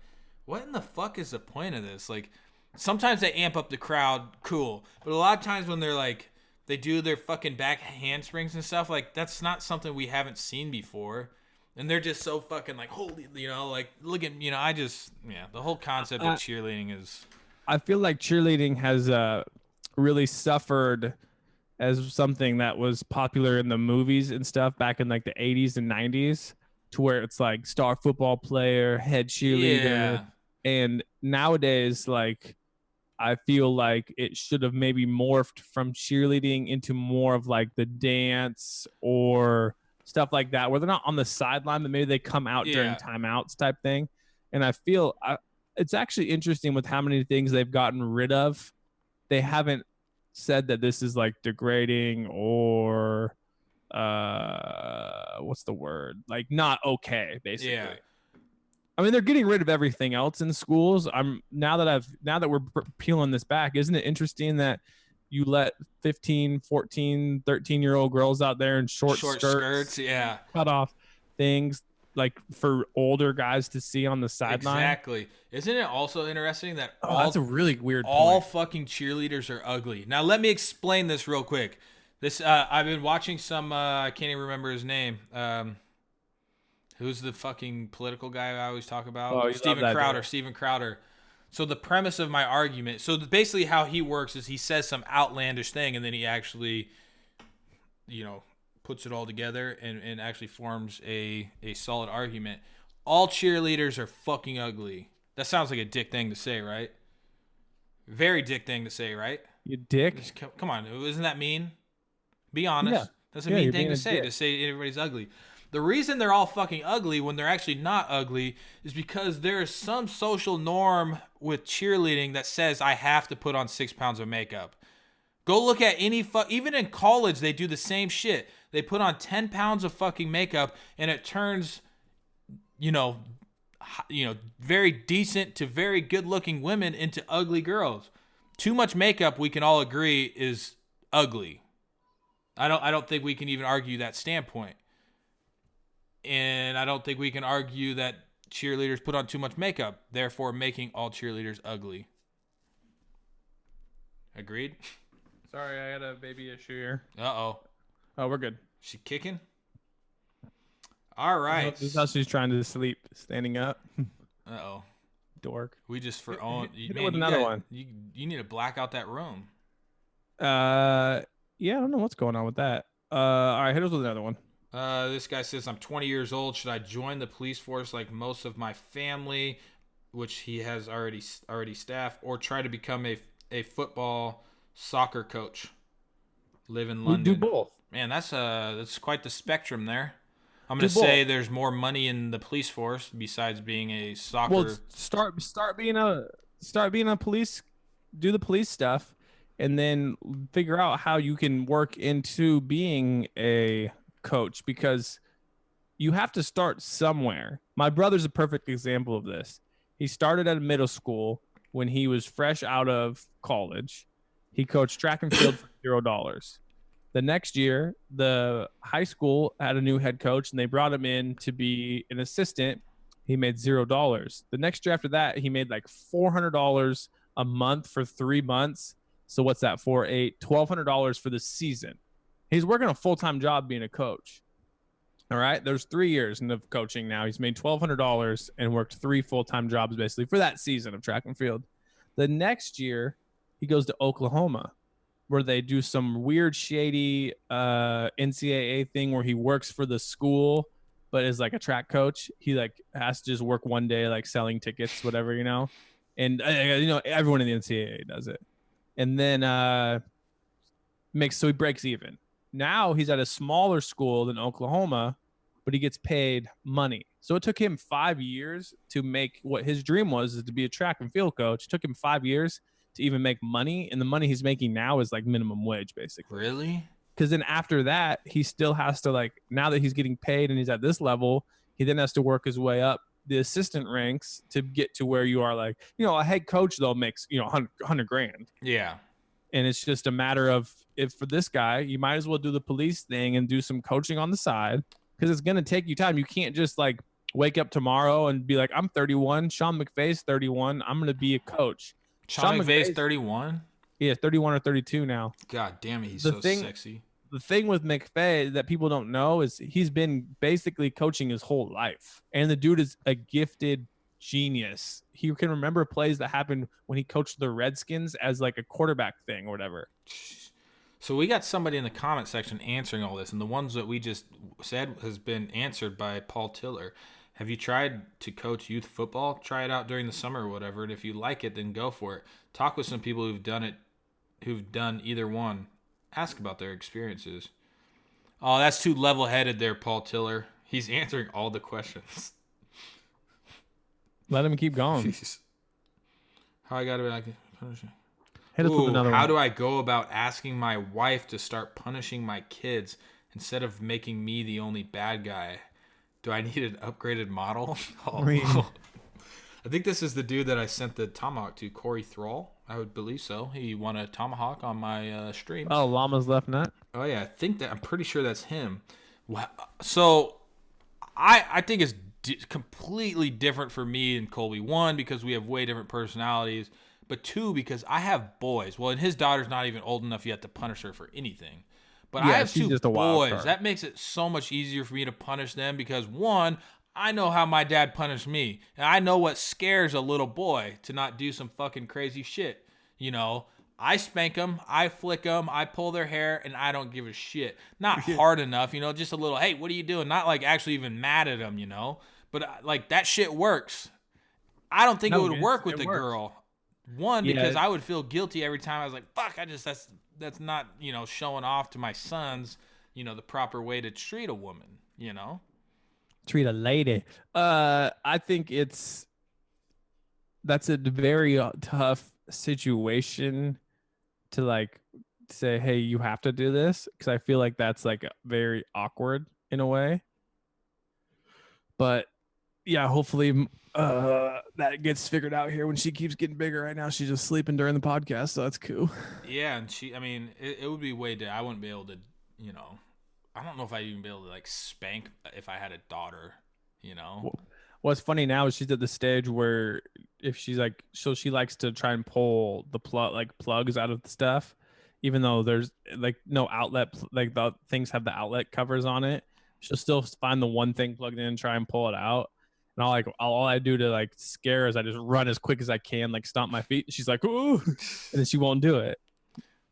what in the fuck is the point of this? Like, sometimes they amp up the crowd, cool, but a lot of times when they're, like, they do their fucking back handsprings and stuff, like, that's not something we haven't seen before. And they're just so fucking like, holy, you know, like, look at, the whole concept of cheerleading is. I feel like cheerleading has really suffered as something that was popular in the movies and stuff back in like the 80s and 90s, to where it's like star football player, head cheerleader. Yeah. And nowadays, like, I feel like it should have maybe morphed from cheerleading into more of like the dance or stuff like that, where they're not on the sideline, but maybe they come out during timeouts type thing. And I feel it's actually interesting with how many things they've gotten rid of. They haven't said that this is like degrading or what's the word? Like, not okay, basically. Yeah. I mean, they're getting rid of everything else in schools. Now that we're peeling this back, isn't it interesting that you let 15, 14, 13-year-old girls out there in short skirts, yeah, cut off things, like, for older guys to see on the sideline? Exactly. Isn't it also interesting that that's a really weird all point. fucking cheerleaders are ugly? Now, let me explain this real quick. This I've been watching some I can't even remember his name. Who's the fucking political guy I always talk about? Oh, you love that guy. Steven Crowder. So the premise of my argument, so basically how he works is he says some outlandish thing and then he actually, puts it all together and actually forms a solid argument. All cheerleaders are fucking ugly. That sounds like a dick thing to say, right? Very dick thing to say, right? You dick. Come on, isn't that mean? Be honest. Yeah. That's a mean thing to say everybody's ugly. The reason they're all fucking ugly when they're actually not ugly is because there is some social norm with cheerleading that says I have to put on 6 pounds of makeup. Go look at even in college, they do the same shit. They put on 10 pounds of fucking makeup and it turns, very decent to very good looking women into ugly girls. Too much makeup, we can all agree, is ugly. I don't think we can even argue that standpoint. And I don't think we can argue that cheerleaders put on too much makeup, therefore making all cheerleaders ugly. Agreed? Sorry, I got a baby issue here. Uh-oh. Oh, we're good. She kicking? All right. This is how she's trying to sleep, standing up. Uh-oh. Dork. We just with another one. You need to black out that room. Yeah, I don't know what's going on with that. All right, hit us with another one. This guy says, I'm 20 years old. Should I join the police force like most of my family, which he has already staffed, or try to become a football soccer coach? Live in London. Do both. Man, that's quite the spectrum there. I'm going to say there's more money in the police force besides being a soccer. Well, start being a police, do the police stuff, and then figure out how you can work into being a coach, because you have to start somewhere. My brother's a perfect example of this. He started at a middle school when he was fresh out of college. He coached track and field for $0. The next year, the high school had a new head coach, and they brought him in to be an assistant. He made $0. The next year after that, he made like $400 a month for 3 months. So what's that? $1,200 for the season. He's working a full-time job being a coach. All right. There's 3 years of coaching now. He's made $1,200 and worked 3 full-time jobs basically for that season of track and field. The next year, he goes to Oklahoma, where they do some weird, shady NCAA thing where he works for the school, but is like a track coach. He like has to just work one day, like selling tickets, whatever, and everyone in the NCAA does it. And then so he breaks even. Now he's at a smaller school than Oklahoma, but he gets paid money. So it took him 5 years to make what his dream was, is to be a track and field coach. It took him 5 years to even make money, and the money he's making now is like minimum wage, basically. Really? Because then after that, he still has to, now that he's getting paid and he's at this level, he then has to work his way up the assistant ranks to get to where you are a head coach, though, makes, $100,000. Yeah. And it's just a matter of, if for this guy, you might as well do the police thing and do some coaching on the side, because it's going to take you time. You can't just wake up tomorrow and be like, I'm 31. Sean McVay's 31. I'm going to be a coach. Sean McVay's 31? Yeah, 31 or 32 now. God damn it, he's so sexy. The thing with McVay that people don't know is he's been basically coaching his whole life. And the dude is a gifted genius. He can remember plays that happened when he coached the Redskins as a quarterback thing or whatever. So we got somebody in the comment section answering all this, and the ones that we just said has been answered by Paul Tiller. Have you tried to coach youth football? Try it out during the summer or whatever, and if you like it, then go for it. Talk with some people who've done it, who've done either one. Ask about their experiences. Oh, that's too level-headed there, Paul Tiller. He's answering all the questions. Let him keep going. Jeez. How I got to punishing? Hit us with another one. How do I go about asking my wife to start punishing my kids instead of making me the only bad guy? Do I need an upgraded model? I think this is the dude that I sent the tomahawk to, Corey Thrall. I would believe so. He won a tomahawk on my stream. Oh, Llama's left nut? Oh, yeah. I'm pretty sure that's him. So I think it's completely different for me and Colby. One, because we have way different personalities. But two, because I have boys. Well, and his daughter's not even old enough yet to punish her for anything. But I have two boys. That makes it so much easier for me to punish them because, one, I know how my dad punished me. And I know what scares a little boy to not do some fucking crazy shit. You know, I spank them, I flick them, I pull their hair, and I don't give a shit. Not hard enough, you know, just a little, hey, what are you doing? Not like actually even mad at them, you know? But like that shit works. I don't think it would work with the girl. One, because I would feel guilty every time I was like, fuck, that's not, you know, showing off to my sons, you know, the proper way to treat a woman, you know? Treat a lady. I think that's a very tough situation to like say, hey, you have to do this, because I feel like that's like very awkward in a way. But yeah, hopefully that gets figured out here when she keeps getting bigger. Right now she's just sleeping during the podcast, so that's cool. Yeah, and it would be I wouldn't be able to, you know, I don't know if I'd even be able to like spank if I had a daughter, you know. What's funny now is she's at the stage where if she's like, so she likes to try and pull the plugs out of the stuff, even though there's like no outlet, like the things have the outlet covers on it. She'll still find the one thing plugged in and try and pull it out. And all I do to like scare is I just run as quick as I can, like stomp my feet. She's like, ooh, and then she won't do it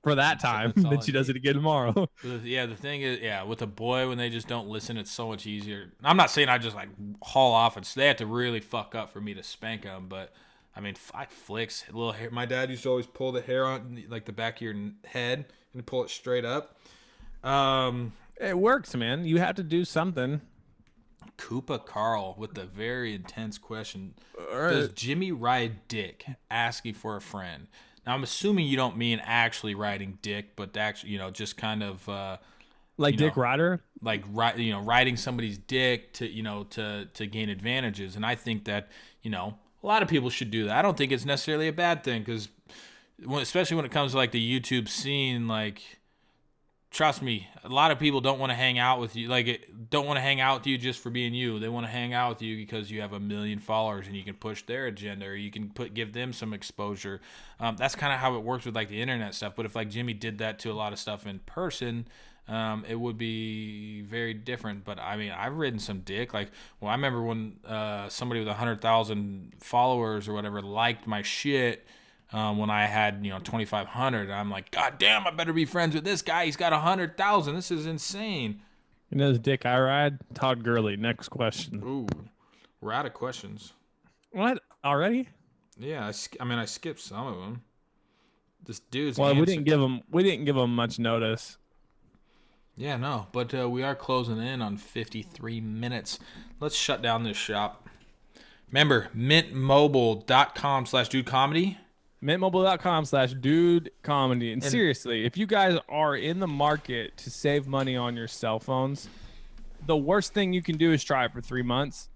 for that time. Then she does it again tomorrow. Yeah, the thing is, with a boy, when they just don't listen, it's so much easier. I'm not saying I just like haul off, and they have to really fuck up for me to spank them. But I mean, flicks, little hair. My dad used to always pull the hair on like the back of your head and pull it straight up. It works, man. You have to do something. Koopa Carl with the very intense question. Right. Does Jimmy ride dick? Asking for a friend. Now, I'm assuming you don't mean actually riding dick, but actually, you know, just kind of like Dick Rider, like riding somebody's dick to, you know, to gain advantages. And I think that, you know, a lot of people should do that. I don't think it's necessarily a bad thing, because especially when it comes to like the YouTube scene, like, trust me, a lot of people don't want to hang out with you. Don't want to hang out with you just for being you. They want to hang out with you because you have 1 million followers and you can push their agenda, or you can give them some exposure. That's kind of how it works with like the internet stuff. But if like Jimmy did that to a lot of stuff in person, it would be very different. But I mean, I've ridden some dick. Like, well, I remember when somebody with 100,000 followers or whatever liked my shit. When I had, 2,500, I'm like, God damn, I better be friends with this guy. He's got 100,000. This is insane. You know, this dick I ride? Todd Gurley. Next question. Ooh, we're out of questions. What? Already? Yeah, I skipped some of them. This dude's we didn't give him much notice. Yeah, no, but we are closing in on 53 minutes. Let's shut down this shop. Remember, mintmobile.com/dudecomedy. mintmobile.com/dudecomedy. And seriously, if you guys are in the market to save money on your cell phones, the worst thing you can do is try it for 3 months.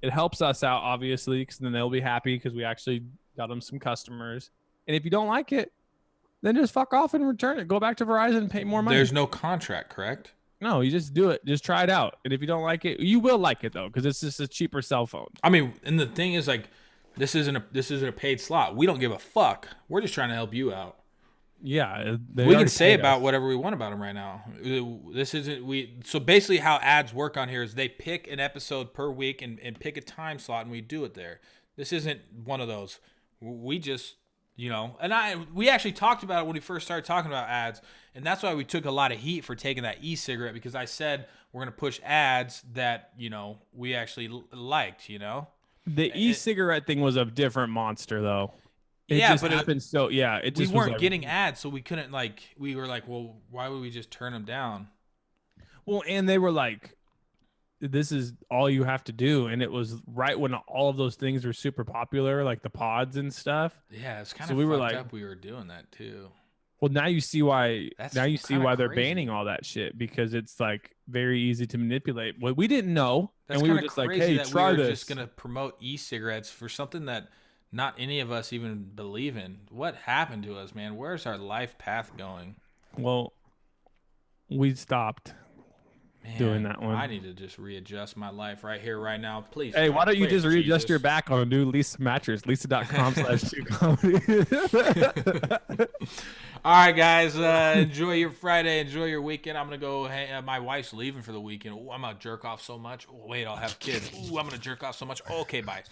It helps us out, obviously, because then they'll be happy because we actually got them some customers. And if you don't like it, then just fuck off and return it. Go back to Verizon and pay more money. There's no contract, correct? No, you just do it. Just try it out. And if you don't like it, you will like it, though, because it's just a cheaper cell phone. I mean, and the thing is, like, This isn't a paid slot. We don't give a fuck. We're just trying to help you out. Yeah, we can say about whatever we want about them right now. So basically, how ads work on here is they pick an episode per week and pick a time slot, and we do it there. This isn't one of those. We just, we actually talked about it when we first started talking about ads, and that's why we took a lot of heat for taking that e-cigarette, because I said we're gonna push ads that we actually liked. The e-cigarette thing was a different monster, though. It happened. We weren't getting ads, so we couldn't we were like, well, why would we just turn them down? Well, and they were like, this is all you have to do. And it was right when all of those things were super popular, like the pods and stuff. Yeah, it's kind of fucked up we were doing that too. Well, now you see why. They're banning all that shit, because it's like very easy to manipulate. Well, we didn't know, and we were just like, "Hey, try this." Just gonna promote e-cigarettes for something that not any of us even believe in. What happened to us, man? Where's our life path going? Well, we stopped doing that one. I need to just readjust my life right here, right now, please. Hey, why don't you just readjust your back on a new Lisa mattress? Lisa.com/2comedy. All right, guys. Enjoy your Friday. Enjoy your weekend. I'm gonna go. Hey, my wife's leaving for the weekend. Ooh, I'm gonna jerk off so much. Oh, wait, I'll have kids. Ooh, I'm gonna jerk off so much. Okay, bye.